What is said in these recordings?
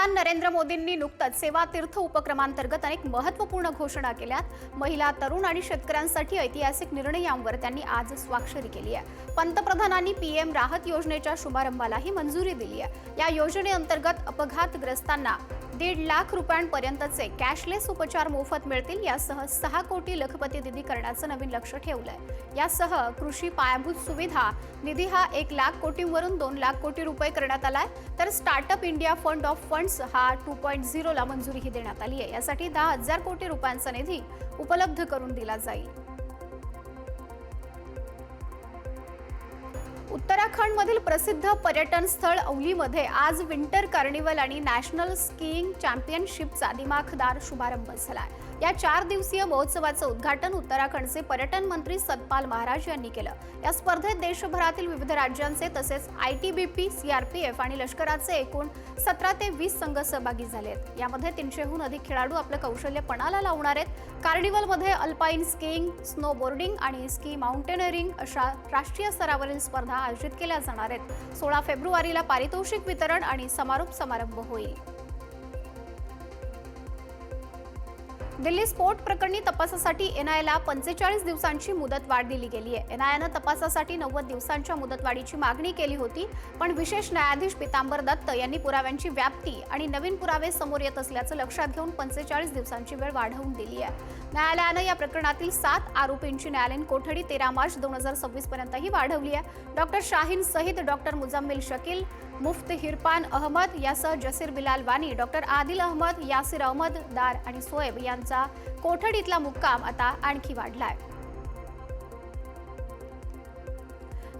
पंतप्रधान नरेंद्र मोदींनी नुकतंच सेवा तीर्थ उपक्रमांतर्गत अनेक महत्त्वपूर्ण घोषणा केल्यात। महिला, तरुण आणि शेतकऱ्यांसाठी ऐतिहासिक निर्णयांवर त्यांनी आज स्वाक्षरी केली आहे। पंतप्रधानांनी पीएम राहत योजनेच्या शुभारंभालाही मंजुरी दिली आहे। या योजनेअंतर्गत अपघातग्रस्तांना 1.5 लाख रुपयांपर्यंतचे कॅशलेस उपचार मोफत मिळतील। यासह 6 कोटी लखपती निधी करण्याचं नवीन लक्ष्य ठेवलंय। यासह कृषी पायाभूत सुविधा निधी हा 1 लाख कोटींवरून 2 लाख कोटी रुपये करण्यात आलाय। तर startup India fund of funds हा 2.0 ला मंजुरीही देण्यात आली आहे। यासाठी 10,000 कोटी रुपयांचा निधी उपलब्ध करून दिला जाईल। उत्तराखंडमधील प्रसिद्ध पर्यटन स्थळ औलीमध्ये आज विंटर कार्निवल आणि नॅशनल स्कीइंग चॅम्पियनशिपचा दिमाखदार शुभारंभ झाला। या 4 दिवसीय महोत्सवाचं उद्घाटन उत्तराखंडचे पर्यटन मंत्री सतपाल महाराज यांनी केलं। या स्पर्धेत देशभरातील विविध राज्यांचे तसेच आयटीबीपी, सीआरपीएफ आणि लष्कराचे एकूण 17 ते 20 संघ सहभागी झालेत। यामध्ये 300हून अधिक खेळाडू आपलं कौशल्य पणाला लावणार आहेत। कार्निवलमध्ये अल्पाईन स्कीइंग, स्नोबोर्डिंग आणि स्की माउंटेनरिंग अशा राष्ट्रीय स्तरावरील स्पर्धा आयोजित केल्या जाणार आहेत। 16 फेब्रुवारीला पारितोषिक वितरण आणि समारोप समारंभ होईल। दिल्ली स्फोट प्रकरणी तपासासाठी एनआयएला 45 दिवसांची मुदतवाढ दिली गेली आहे। एनआयएनं तपासासाठी 90 दिवसांच्या मुदतवाढीची मागणी केली होती, पण विशेष न्यायाधीश पीतांबर दत्त यांनी पुराव्यांची व्याप्ती आणि नवीन पुरावे समोर येत असल्याचं लक्षात घेऊन 45 दिवसांची वेळ वाढवून दिली आहे। न्यायालयानं या प्रकरणातील 7 आरोपींची न्यायालयीन कोठडी 13 मार्च 2026 पर्यंतही वाढवली आहे। डॉक्टर शाहीन सहित डॉक्टर मुजम्मिल शकील, मुफ्त हिरपान अहमद यासह जसीर बिलाल वानी, डॉक्टर आदिल अहमद, यासिर अहमद दार आणि सोएब यांचा कोठडीतला मुक्काम आता आणखी वाढलाय।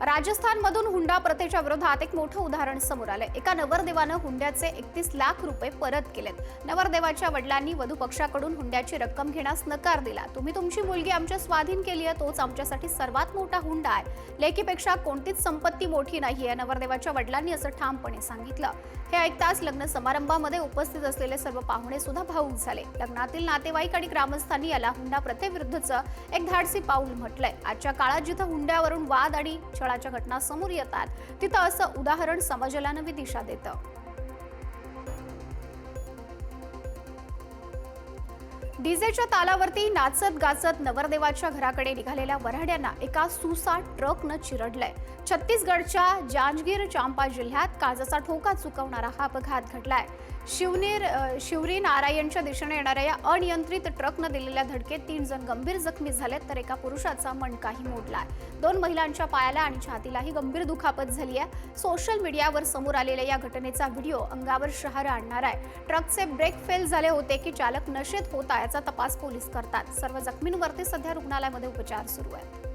राजस्थानमधून हुंडा प्रथेच्या विरोधात एक मोठं उदाहरण समोर आलंय। एका नवरदेवानं हुंड्याचे 31 लाख रुपये परत केलेत। नवरदेवाच्या वडिलांनी वधू पक्षाकडून हुंड्याची रक्कम घेण्यास नकार दिला। तुम्ही तुमची मुलगी आमच्या स्वाधीन केली आहे, तोच आमच्यासाठी सर्वात मोठा हुंडा आहे। लेकीपेक्षा कोणतीच संपत्ती मोठी नाहीये, नवरदेवाच्या वडिलांनी असं ठामपणे सांगितलं। हे ऐकताच लग्न समारंभामध्ये उपस्थित असलेले सर्व पाहुणे सुद्धा भावूक झाले। लग्नातील नातेवाईक आणि ग्रामस्थांनी याला हुंडा प्रथेविरुद्धचं एक धाडसी पाऊल म्हटलंय। आजच्या काळात जिथं हुंड्यावरून वाद आणि छळाच्या घटना समोर येतात, तिथं असं उदाहरण समाजाला नवी दिशा देतं। डीजेच्या तालावरती नाचत गाचत नवरदेवाच्या घराकडे निघालेल्या वऱ्हाड्यांना एका सुसाट ट्रकनं चिरडलंय। छत्तीसगडच्या जांजगीर चांपा जिल्ह्यात काळजाचा ठोका चुकवणारा हा अपघात घडलाय। शिवरी नारायणच्या दिशेने येणाऱ्या या अनियंत्रित ट्रकनं दिलेल्या धडकेत 3 जण गंभीर जखमी झालेत, तर एका पुरुषाचा मणकाही मोडलाय। 2 महिलांच्या पायाला आणि छातीलाही गंभीर दुखापत झाली आहे। सोशल मीडियावर समोर आलेल्या या घटनेचा व्हिडिओ अंगावर शहारं आणणार आहे। ट्रकचे ब्रेक फेल झाले होते की चालक नशेत होता याचा तपास पोलीस करतात। सर्व जखमींवरती सध्या रुग्णालयामध्ये उपचार सुरू आहेत।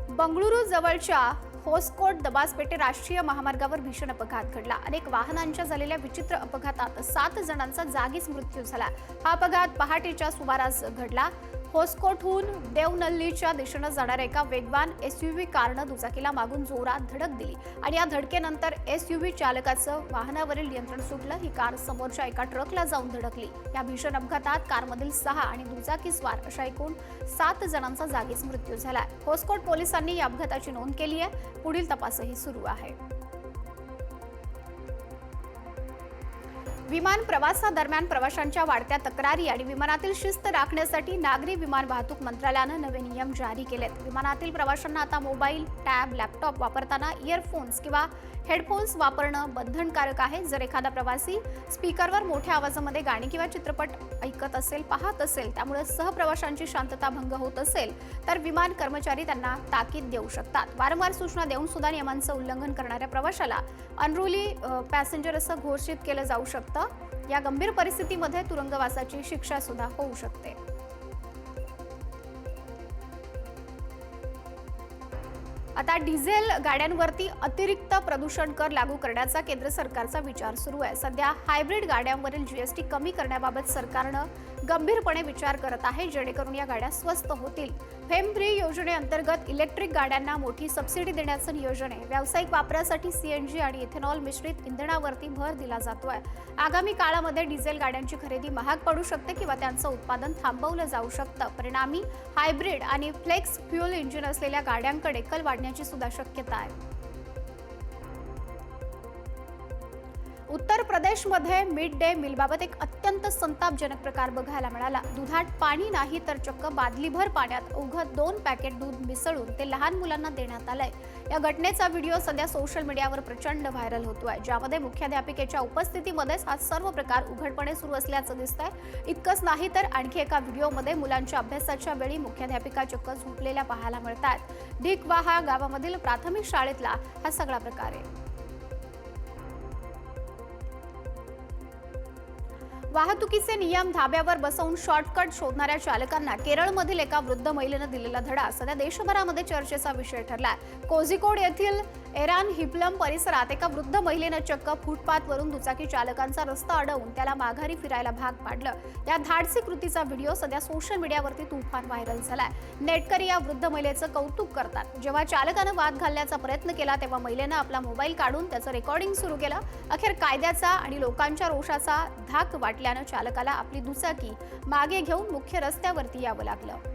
बंगळुरू जवळच्या होसकोट दबासपेटे राष्ट्रीय महामार्गावर भीषण अपघात घडला। अनेक वाहनांच्या झालेल्या विचित्र अपघातात 7 जणांचा जागीच मृत्यू झाला। हा अपघात पहाटेच्या सुमारास घडला। होसकोटहून देवनल्लीच्या दिशेनं जाणाऱ्या एका वेगवान एसयूव्ही कारनं दुचाकीला मागून जोरात धडक दिली आणि या धडकेनंतर एसयूव्ही चालकाचं वाहनावरील नियंत्रण सुटलं। ही कार समोरच्या एका ट्रकला जाऊन धडकली। या भीषण अपघातात कारमधील 6 आणि दुचाकीस्वार अशा एकूण 7 जणांचा जागीच मृत्यू झाला। होसकोट पोलिसांनी या अपघाताची नोंद केली आहे। पुढील तपासही सुरू आहे। विमान प्रवासादरम्यान प्रवाशांच्या वाढत्या तक्रारी आणि विमानातील शिस्त राखण्यासाठी नागरी विमान वाहतूक मंत्रालयानं नवे नियम जारी केलेत। विमानातील प्रवाशांना आता मोबाईल, टॅब, लॅपटॉप वापरताना इयरफोन्स किंवा हेडफोन्स वापरणं बंधनकारक आहे। जर एखादा प्रवासी स्पीकरवर मोठ्या आवाजामध्ये गाणी किंवा चित्रपट ऐकत असेल, पाहत असेल, त्यामुळे सहप्रवाशांची शांतता भंग होत असेल, तर विमान कर्मचारी त्यांना ताकीद देऊ शकतात। वारंवार सूचना देऊन सुद्धा नियमांचं उल्लंघन करणाऱ्या प्रवाशाला अनरुली पॅसेंजर असं घोषित केलं जाऊ शकतं। या गंभीर परिस्थितीमध्ये तुरुंगवासाची शिक्षा सुद्धा होऊ शकते। आता डिझेल गाड्यांवरती अतिरिक्त प्रदूषण कर लागू करण्याचा केंद्र सरकारचा विचार सुरू आहे। सध्या हायब्रिड गाड्यांवरील जीएसटी कमी करण्याबाबत सरकारनं गंभीरपणे विचार करत आहे, जेणेकरून या गाड्या स्वस्त होतील। फेम फ्री योजनेअंतर्गत इलेक्ट्रिक गाड्यांना मोठी सबसिडी देण्याचं नियोजन आहे। व्यावसायिक वापरासाठी सीएनजी आणि इथेनॉल मिश्रित इंधनावरती भर दिला जातोय। आगामी काळामध्ये डिझेल गाड्यांची खरेदी महाग पडू शकते किंवा त्यांचं उत्पादन थांबवलं जाऊ शकतं। परिणामी हायब्रिड आणि फ्लेक्स फ्यूल इंजिन असलेल्या गाड्यांकडे कल वाढण्याची सुद्धा शक्यता आहे। उत्तर प्रदेशमध्ये मिड डे मीलबाबत एक अत्यंत संतापजनक प्रकार बघायला मिळाला. दुधात पाणी नाही तर चक्क बादलीभर पाण्यात अवघं 2 पॅकेट दूध मिसळून ते लहान मुलांना देण्यात आलंय. या घटनेचा व्हिडिओ सध्या सोशल मीडियावर प्रचंड व्हायरल होतोय, ज्यामध्ये मुख्याध्यापिकेच्या उपस्थितीमध्येच हा सर्व प्रकार उघडपणे सुरू असल्याचं दिसतंय. इतकंच नाही तर आणखी एका व्हिडिओमध्ये मुलांच्या अभ्यासाच्या वेळी मुख्याध्यापिका चक्क झोपलेल्या पाहायला मिळतात. ढिकवाहा गावामधील प्राथमिक शाळेतला हा सगळा प्रकार आहे. वाहतुकीचे नियम धाब्यावर बसवून शॉर्टकट शोधणाऱ्या चालकांना केरळमधील एका वृद्ध महिलेनं दिलेला धडा सध्या देशभरामध्ये चर्चेचा विषय ठरलाय. कोझिकोड येथील एरान हिप्लम परिसरात एका वृद्ध महिलेनं चक्क फुटपाथवरून दुचाकी चालकांचा रस्ता अडवून त्याला माघारी फिरायला भाग पाडलं. या धाडसी कृतीचा व्हिडिओ सध्या सोशल मीडियावरती तुफान व्हायरल झालाय. नेटकरी या वृद्ध महिलेचं कौतुक करतात. जेव्हा चालकानं वाद घालण्याचा प्रयत्न केला तेव्हा महिलेनं आपला मोबाईल काढून त्याचं रेकॉर्डिंग सुरू केलं. अखेर कायद्याचा आणि लोकांच्या रोषाचा धाक वाटल्यानं चालकाला आपली दुचाकी मागे घेऊन मुख्य रस्त्यावरती यावं लागलं.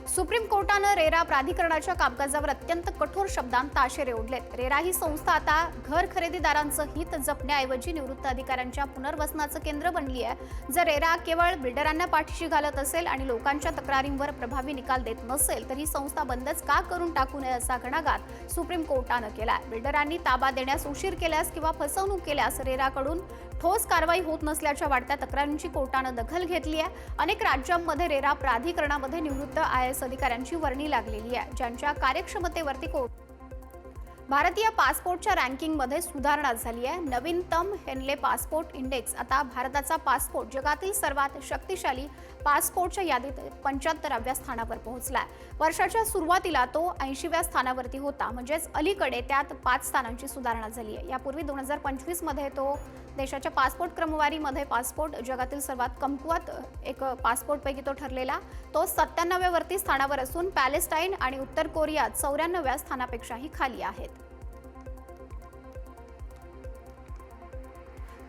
सुप्रीम कोर्टानं रेरा प्राधिकरणाच्या कामकाजावर अत्यंत कठोर शब्दांत ताशेरे ओढलेत. रेरा ही संस्था आता घर खरेदीदारांचं हित जपण्याऐवजी निवृत्त अधिकाऱ्यांच्या पुनर्वसनाचं केंद्र बनली आहे. जर रेरा केवळ बिल्डरांना पाठीशी घालत असेल आणि लोकांच्या तक्रारींवर प्रभावी निकाल देत नसेल तर ही संस्था बंदच का करून टाकू नये असा घणाघात सुप्रीम कोर्टानं केलाय. बिल्डरांनी ताबा देण्यास उशीर केल्यास किंवा फसवणूक केल्यास रेराकडून ठोस कारवाई होत नसल्याच्या वाढत्या तक्रारींची कोर्टानं दखल घेतली आहे. अनेक राज्यांमध्ये रेरा प्राधिकरणामध्ये निवृत्त IAS अधिकाऱ्यांची वर्णी लागलेली आहे, ज्यांच्या कार्यक्षमतेवरती भारतीय पासपोर्टच्या रँकिंगमध्ये सुधारणा झाली आहे. नवीनतम हेनले पासपोर्ट इंडेक्स आता भारताचा पासपोर्ट जगातील सर्वात शक्तिशाली पासपोर्टच्या यादीत 75व्या स्थानावर पोहोचलाय. वर्षाच्या सुरुवातीला तो 80व्या स्थानावरती होता, म्हणजेच अलीकडे त्यात 5 स्थानांची सुधारणा झाली आहे. यापूर्वी 2025 मध्ये तो देशाच्या पासपोर्ट क्रमवारीमध्ये पासपोर्ट जगातील सर्वात कमकुवत एक पासपोर्टपैकी तो ठरलेला. तो 97व्या स्थानावर असून पॅलेस्टाईन आणि उत्तर कोरिया 94व्या स्थानापेक्षाही खाली आहेत.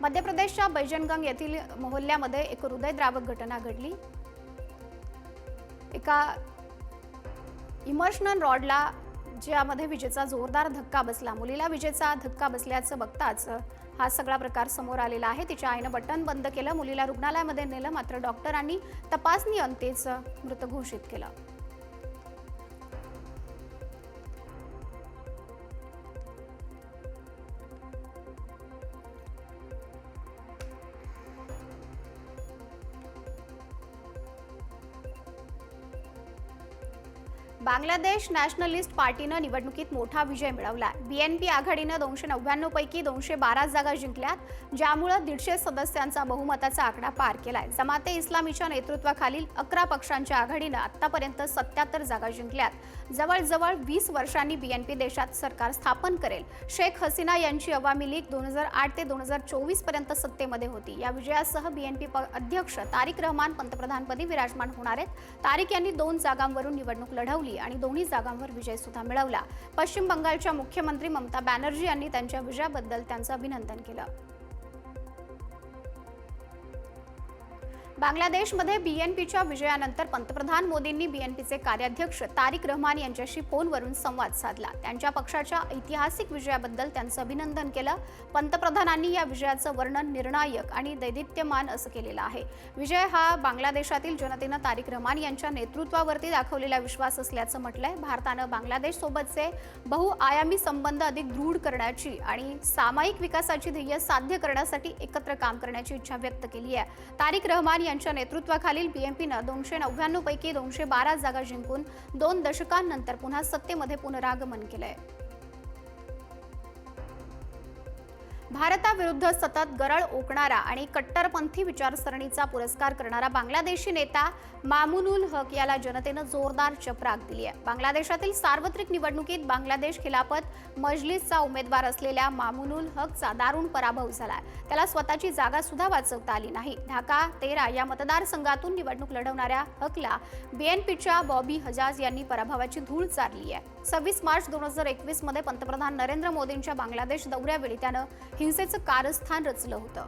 मध्य प्रदेशच्या बैजनगंग येथील मोहल्ल्यामध्ये एक हृदयद्रावक घटना घडली. एका इमर्शनल रॉडला ज्यामध्ये विजेचा जोरदार धक्का बसला. मुलीला विजेचा धक्का बसल्याचं बघताच हा सगळा प्रकार समोर आलेला आहे. तिच्या आईनं बटन बंद केलं, मुलीला रुग्णालयामध्ये नेलं, मात्र डॉक्टरांनी तपासणी अंतीच मृत घोषित केलं. बांगलादेश नॅशनलिस्ट पार्टीनं निवडणुकीत मोठा विजय मिळवला. BNP आघाडीनं 299 पैकी 212 जागा जिंकल्यात, ज्यामुळे 150 सदस्यांचा बहुमताचा आकडा पार केलाय. जमाते इस्लामीच्या नेतृत्वाखालील 11 पक्षांच्या आघाडीनं आतापर्यंत 77 जागा जिंकल्यात. जवळजवळ 20 वर्षांनी BNP देशात सरकार स्थापन करेल. शेख हसीना यांची अवामी लीग 2008 ते 2024 पर्यंत सत्तेमध्ये होती. या विजयासह BNP अध्यक्ष तारिक रहमान पंतप्रधानपदी विराजमान होणार आहेत. तारिक यांनी 2 जागांवरून निवडणूक लढवली आणि दोन्ही जागांवर विजय सुद्धा मिळवला. पश्चिम बंगालच्या मुख्यमंत्री ममता बॅनर्जी यांनी त्यांच्या विजयाबद्दल त्यांचं अभिनंदन केलं. बांगलादेशमध्ये BNPच्या विजयानंतर पंतप्रधान मोदींनी BNPचे कार्याध्यक्ष तारिक रहमान यांच्याशी फोनवरून संवाद साधला. त्यांच्या पक्षाच्या ऐतिहासिक विजयाबद्दल त्यांचं अभिनंदन केलं. पंतप्रधानांनी या विजयाचं वर्णन निर्णायक आणि दैदिप्यमान असं केलेलं आहे. विजय हा बांगलादेशातील जनतेनं तारिक रहमान यांच्या नेतृत्वावरती दाखवलेला विश्वास असल्याचं म्हटलंय. भारतानं बांगलादेश सोबतचे बहुआयामी संबंध अधिक दृढ करण्याची आणि सामायिक विकासाची ध्येय साध्य करण्यासाठी एकत्र काम करण्याची इच्छा व्यक्त केली आहे. तारिक रहमान यांच्या नेतृत्वाखालील BNPनं 299 पैकी 212 जागा जिंकून 2 दशकांनंतर पुन्हा सत्तेमध्ये पुनरागमन केलंय. भारताविरुद्ध सतत गरळ ओकणारा आणि कट्टरपंथी विचारसरणीचा पुरस्कार करणारा बांगलादेशी नेता मामुनुल हक याला जनतेनं जोरदार चपराक दिली आहे. बांगलादेशातील सार्वत्रिक निवडणुकीत बांगलादेश खिलाफत मजलिसचा उमेदवार असलेल्या मामुनुल हकचा दारुण पराभव झाला. त्याला स्वतःची जागा सुद्धा वाचवता आली नाही. ढाका 13 या मतदारसंघातून निवडणूक लढवणाऱ्या हकला BNPच्या बॉबी हजाज यांनी पराभवाची धूळ चारली आहे. 26 मार्च 2021 मध्ये पंतप्रधान नरेंद्र मोदींच्या बांगलादेश दौऱ्यावेळी त्यानं हिंसेचं कारस्थान रचलं होतं.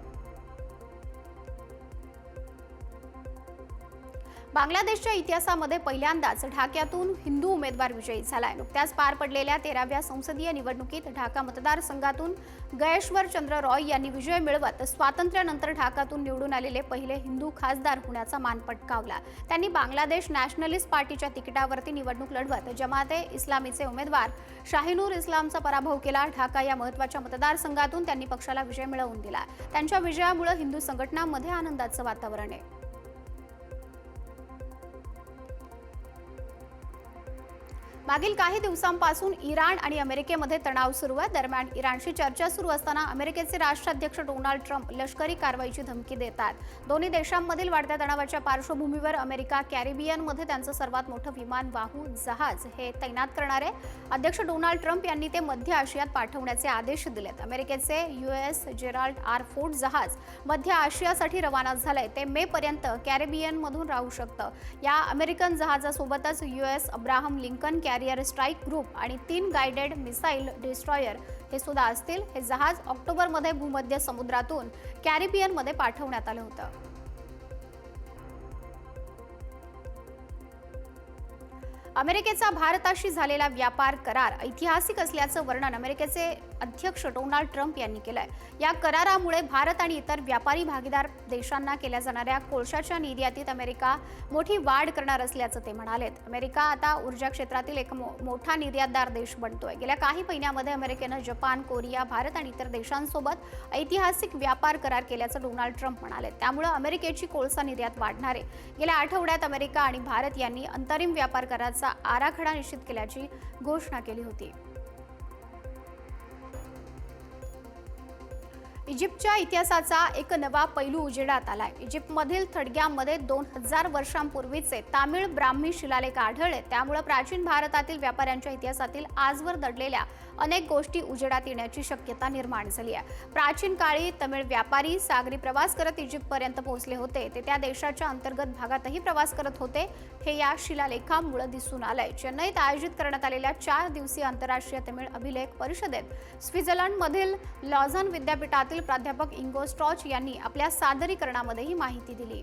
बांगलादेशच्या इतिहासामध्ये पहिल्यांदाच ढाक्यातून हिंदू उमेदवार विजयी झालाय। नुकत्याच पार पडलेल्या 13व्या संसदीय निवडणुकीत ढाका मतदारसंघातून गयेश्वर चंद्र रॉय यांनी विजय मिळवत स्वातंत्र्यानंतर ढाकातून निवडून आलेले पहिले हिंदू खासदार होण्याचा मान पटकावला। त्यांनी बांगलादेश नॅशनलिस्ट पार्टीच्या तिकिटावरती निवडणूक लढवत जमाते इस्लामीचे उमेदवार शाहीनूर इस्लामचा पराभव केला। ढाका या महत्त्वाच्या मतदारसंघातून त्यांनी पक्षाला विजय मिळवून दिला। त्यांच्या विजयामुळे हिंदू संघटनांमध्ये आनंदाचं वातावरण आहे। मागील काही दिवसांपासून इराण आणि अमेरिकेमध्ये तणाव सुरू आहे। दरम्यान इराणशी चर्चा सुरू असताना अमेरिकेचे राष्ट्राध्यक्ष डोनाल्ड ट्रम्प लष्करी कारवाईची धमकी देतात। दोन्ही देशांमधील वाढत्या तणावाच्या पार्श्वभूमीवर अमेरिका कॅरिबियनमध्ये त्यांचं सर्वात मोठं विमान वाहू जहाज हे तैनात करणार आहे। अध्यक्ष डोनाल्ड ट्रम्प यांनी ते मध्य आशियात पाठवण्याचे आदेश दिलेत। अमेरिकेचे यूएस जेराल्ड आर फोर्ड जहाज मध्य आशियासाठी रवाना झालंय। ते मे पर्यंत कॅरिबियनमधून राहू शकतं। या अमेरिकन जहाजासोबतच US Abraham Lincoln carrier strike group आणि 3 गाइडेड मिसाईल डिस्ट्रॉयर हे सुद्धा असतील। हे जहाज ऑक्टोबरमध्ये भूमध्य समुद्रातून कॅरिबियनमध्ये पाठवण्यात आलं होतं। अमेरिकेचा भारताशी झालेला व्यापार करार ऐतिहासिक असल्याचं वर्णन अमेरिकेचे अध्यक्ष डोनाल्ड ट्रम्प यांनी केलंय। या करारामुळे भारत आणि इतर व्यापारी भागीदार देशांना केल्या जाणाऱ्या कोळशाच्या निर्यातीत अमेरिका मोठी वाढ करणार असल्याचं ते म्हणालेत। अमेरिका आता ऊर्जा क्षेत्रातील एक मोठा निर्यातदार देश बनतोय। गेल्या काही महिन्यांमध्ये अमेरिकेनं जपान, कोरिया, भारत आणि इतर देशांसोबत ऐतिहासिक व्यापार करार केल्याचं डोनाल्ड ट्रम्प म्हणाले। त्यामुळे अमेरिकेची कोळसा निर्यात वाढणार आहे। गेल्या आठवड्यात अमेरिका आणि भारत यांनी अंतरिम व्यापार कराराचा आराखडा निश्चित केल्याची घोषणा केली होती। इजिप्तच्या इतिहासाचा एक नवा पैलू उजेडात आलाय। इजिप्तमधील थडग्यामध्ये 2000 वर्षांपूर्वीचे तामिळ ब्राह्मी शिलालेख आढळले। त्यामुळे प्राचीन भारतातील व्यापाऱ्यांच्या इतिहासातील आजवर दडलेल्या अनेक गोष्टी उजेडात येण्याची शक्यता निर्माण झाली आहे। प्राचीन काळी तमिळ व्यापारी सागरी प्रवास करत इजिप्तपर्यंत पोहोचले होते। ते त्या देशाच्या अंतर्गत भागातही प्रवास करत होते। हे या शिलालेखामुळे दिसून आलंय। चेन्नईत आयोजित करण्यात आलेल्या 4 दिवसीय आंतरराष्ट्रीय तमिळ अभिलेख परिषदेत स्वित्झर्लंडमधील लॉझन विद्यापीठातील प्राध्यापक इंगो स्ट्रॉच यांनी आपल्या सादरीकरणामध्ये ही माहिती दिली।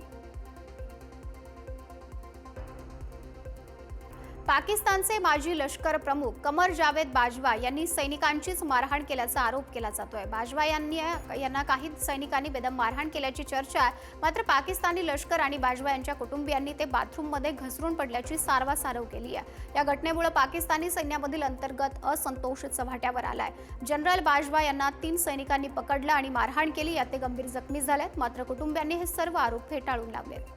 पाकिस्तानचे माजी लष्कर प्रमुख कमर जावेद बाजवा यांनी सैनिकांचीच मारहाण केल्याचा आरोप केला जातोय। बाजवा यांना काही सैनिकांनी बेदम मारहाण केल्याची चर्चा आहे। मात्र पाकिस्तानी लष्कर आणि बाजवा यांच्या कुटुंबियांनी ते बाथरूममध्ये घसरून पडल्याची सारवासारव केली आहे। या घटनेमुळे पाकिस्तानी सैन्यामधील अंतर्गत असंतोष चव्हाट्यावर आलाय। जनरल बाजवा यांना 3 सैनिकांनी पकडलं आणि मारहाण केली। यात ते गंभीर जखमी झालेत। मात्र कुटुंबियांनी हे सर्व आरोप फेटाळून लावलेत।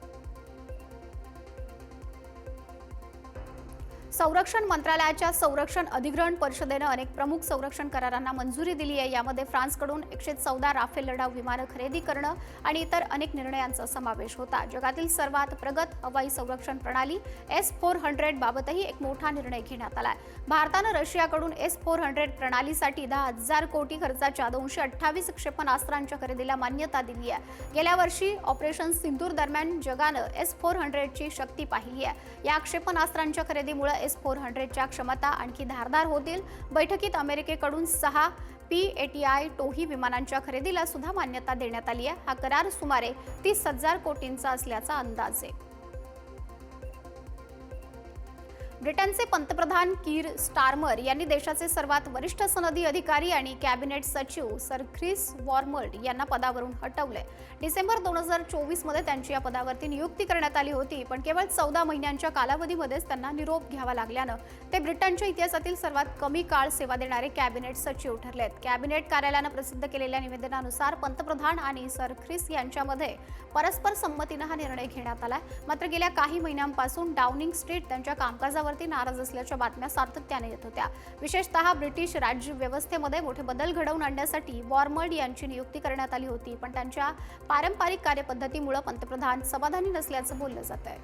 संरक्षण मंत्रालयाच्या संरक्षण अधिग्रहण परिषदेनं अनेक प्रमुख संरक्षण करारांना मंजुरी दिली आहे। यामध्ये फ्रान्सकडून 114 राफेल लढाऊ विमानं खरेदी करणं आणि इतर अनेक निर्णयांचा समावेश होता। जगातील सर्वात प्रगत हवाई संरक्षण प्रणाली S-400 बाबतही एक मोठा निर्णय घेण्यात आलाय। भारतानं रशियाकडून S-400 प्रणालीसाठी 10,000 कोटी खर्चाच्या 228 क्षेपणास्त्रांच्या खरेदीला मान्यता दिली आहे। गेल्या वर्षी ऑपरेशन सिंदूर दरम्यान जगानं S-400 ची शक्ती पाहिली आहे। या क्षेपणास्त्रांच्या खरेदीमुळे S-400च्या क्षमता आणखी धारदार होतील। बैठकीत अमेरिकेकडून 6 P-80I टोही विमानांच्या खरेदीला सुद्धा मान्यता देण्यात आली आहे। हा करार सुमारे 30,000 कोटींचा असल्याचा अंदाज आहे। ब्रिटनचे पंतप्रधान कीर स्टारमर यांनी देशाचे सर्वात वरिष्ठ सनदी अधिकारी आणि कॅबिनेट सचिव सर ख्रिस वॉर्मल्ट यांना पदावरून हटवले। डिसेंबर 2024 मध्ये त्यांची या पदावरती नियुक्ती करण्यात आली होती, पण केवळ 14 महिन्यांच्या कालावधीमध्येच त्यांना निरोप घ्यावा लागल्यानं ते ब्रिटनच्या इतिहासातील सर्वात कमी काळ सेवा देणारे कॅबिनेट सचिव ठरलेत। कॅबिनेट कार्यालयानं प्रसिद्ध केलेल्या निवेदनानुसार पंतप्रधान आणि सर ख्रिस यांच्यामध्ये परस्पर संमतीनं हा निर्णय घेण्यात आला। मात्र गेल्या काही महिन्यांपासून डाउनिंग स्ट्रीट त्यांच्या कामकाजावर नाराज असल्याच्या बातम्या सातत्याने येत होत्या। विशेषतः ब्रिटिश राज्य व्यवस्थेमध्ये मोठे बदल घडवून आणण्यासाठी वॉर्मल्ड यांची नियुक्ती करण्यात आली होती, पण त्यांच्या पारंपरिक कार्यपद्धतीमुळे पंतप्रधान समाधानी नसल्याचं बोललं जात आहे।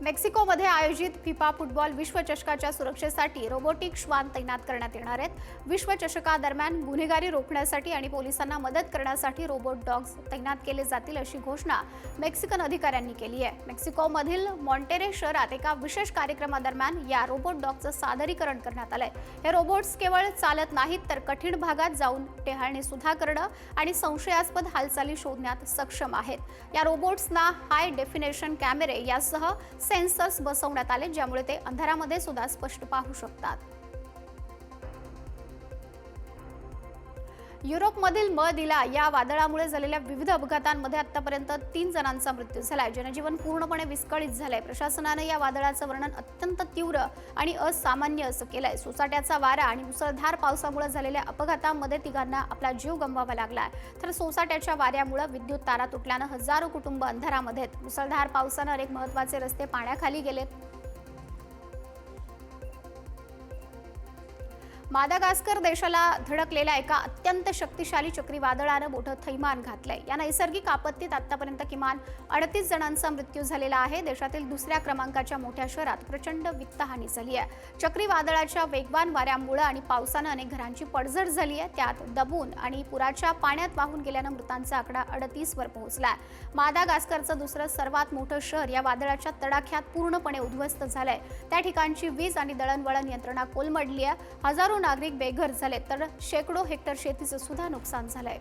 मेक्सिकोमध्ये आयोजित फिफा फुटबॉल विश्वचषकाच्या सुरक्षेसाठी रोबोटिक श्वान तैनात करण्यात येणार आहेत। विश्वचषकादरम्यान गुन्हेगारी रोखण्यासाठी आणि पोलिसांना मदत करण्यासाठी रोबोट डॉग्स तैनात केले जातील अशी घोषणा मेक्सिकन अधिकाऱ्यांनी केली आहे। मेक्सिकोमधील मॉन्टेरे शहरात एका विशेष कार्यक्रमादरम्यान या रोबोट डॉगचं सादरीकरण करण्यात आलंय। हे रोबोट्स केवळ चालत नाहीत तर कठीण भागात जाऊन टेहाळणी सुद्धा करणं आणि संशयास्पद हालचाली शोधण्यात सक्षम आहेत। या रोबोट्सना हाय डेफिनेशन कॅमेरे यासह सेन्सर्स बसवण्यात आले, ज्यामुळे ते अंधारामध्ये सुद्धा स्पष्ट पाहू शकतात। युरोपमधील मदिला या वादळामुळे झालेल्या विविध अपघातांमध्ये आतापर्यंत 3 जणांचा मृत्यू झालाय। जनजीवन पूर्णपणे विस्कळीत झालंय। प्रशासनाने या वादळाचं वर्णन अत्यंत तीव्र आणि असामान्य असं केलंय। सोसाट्याचा वारा आणि मुसळधार पावसामुळे झालेल्या अपघातांमध्ये 3घांना आपला जीव गमवावा लागलाय, तर सोसाट्याच्या वाऱ्यामुळे विद्युत तारा तुटल्यानं हजारो कुटुंब अंधारामध्ये आहेत। मुसळधार पावसानं अनेक महत्त्वाचे रस्ते पाण्याखाली गेलेत। मादागास्कर देशाला धडकलेल्या एका अत्यंत शक्तिशाली चक्रीवादळानं मोठं थैमान घातलंय। या नैसर्गिक आपत्तीत आतापर्यंत किमान 38 जणांचा मृत्यू झालेला आहे। देशातील दुसऱ्या क्रमांकाच्या मोठ्या शहरात प्रचंड वित्तहानी झाली आहे। चक्रीवादळाच्या वेगवान वाऱ्यामुळे आणि पावसानं अनेक घरांची पडझड झाली आहे। त्यात दबून आणि पुराच्या पाण्यात वाहून गेल्यानं मृतांचा आकडा 38 वर पोहोचलाय। मादागास्करचं दुसरं सर्वात मोठं शहर या वादळाच्या तडाख्यात पूर्णपणे उद्ध्वस्त झालंय। त्या ठिकाणची वीज आणि दळणवळण यंत्रणा कोलमडली आहे। हजारो नागरिक बेघर झाले, तर शेकडो हेक्टर शेतीचं सुद्धा नुकसान झालंय।